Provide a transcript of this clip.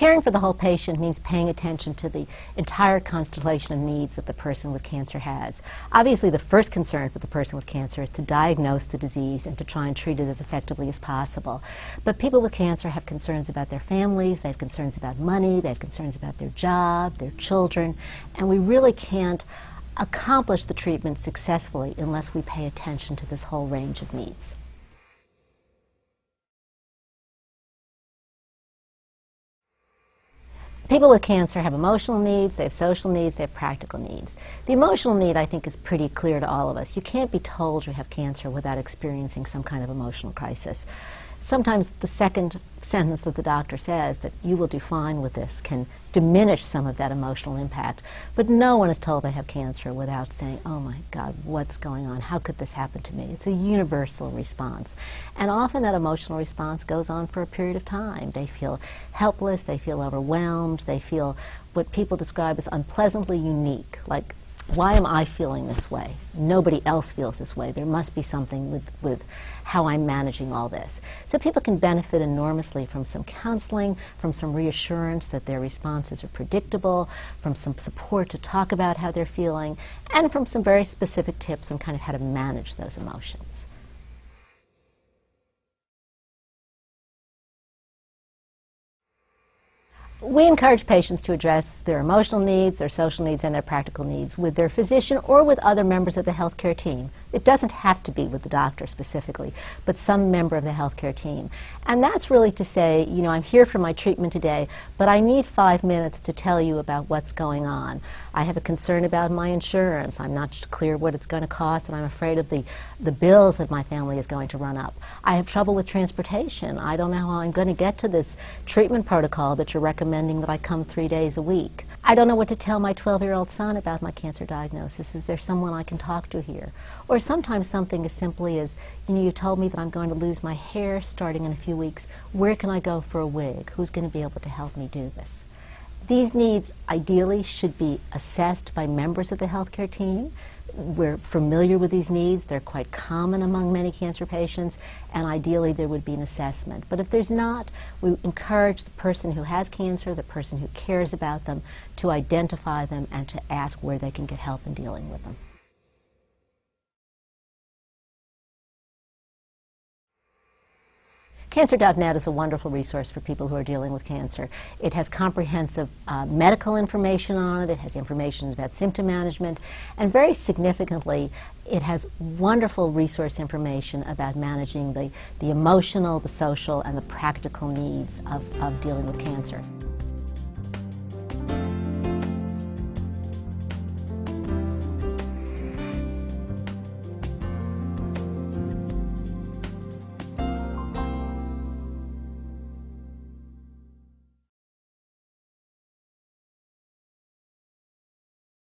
Caring for the whole patient means paying attention to the entire constellation of needs that the person with cancer has. Obviously, the first concern for the person with cancer is to diagnose the disease and to try and treat it as effectively as possible. But people with cancer have concerns about their families, they have concerns about money, they have concerns about their job, their children, and we really can't accomplish the treatment successfully unless we pay attention to this whole range of needs. People with cancer have emotional needs, they have social needs, they have practical needs. The emotional need, I think, is pretty clear to all of us. You can't be told you have cancer without experiencing some kind of emotional crisis. Sometimes the second sentence that the doctor says, that you will do fine with this, can diminish some of that emotional impact. But no one is told they have cancer without saying, oh my God, what's going on? How could this happen to me? It's a universal response. And often that emotional response goes on for a period of time. They feel helpless, they feel overwhelmed, they feel what people describe as unpleasantly unique, like, why am I feeling this way? Nobody else feels this way. There must be something with how I'm managing all this. So people can benefit enormously from some counseling, from some reassurance that their responses are predictable, from some support to talk about how they're feeling, and from some very specific tips on kind of how to manage those emotions. We encourage patients to address their emotional needs, their social needs, and their practical needs with their physician or with other members of the healthcare team. It doesn't have to be with the doctor specifically, but some member of the healthcare team. And that's really to say, you know, I'm here for my treatment today, but I need 5 minutes to tell you about what's going on. I have a concern about my insurance. I'm not clear what it's going to cost, and I'm afraid of the bills that my family is going to run up. I have trouble with transportation. I don't know how I'm going to get to this treatment protocol that you're recommending that I come 3 days a week. I don't know what to tell my 12-year-old son about my cancer diagnosis. Is there someone I can talk to here? Or sometimes something as simply as, you know, you told me that I'm going to lose my hair starting in a few weeks. Where can I go for a wig? Who's going to be able to help me do this? These needs ideally should be assessed by members of the healthcare team. We're familiar with these needs. They're quite common among many cancer patients, and ideally there would be an assessment. But if there's not, we encourage the person who has cancer, the person who cares about them, to identify them and to ask where they can get help in dealing with them. Cancer.Net is a wonderful resource for people who are dealing with cancer. It has comprehensive medical information on it. It has information about symptom management. And very significantly, it has wonderful resource information about managing the emotional, the social, and the practical needs of dealing with cancer.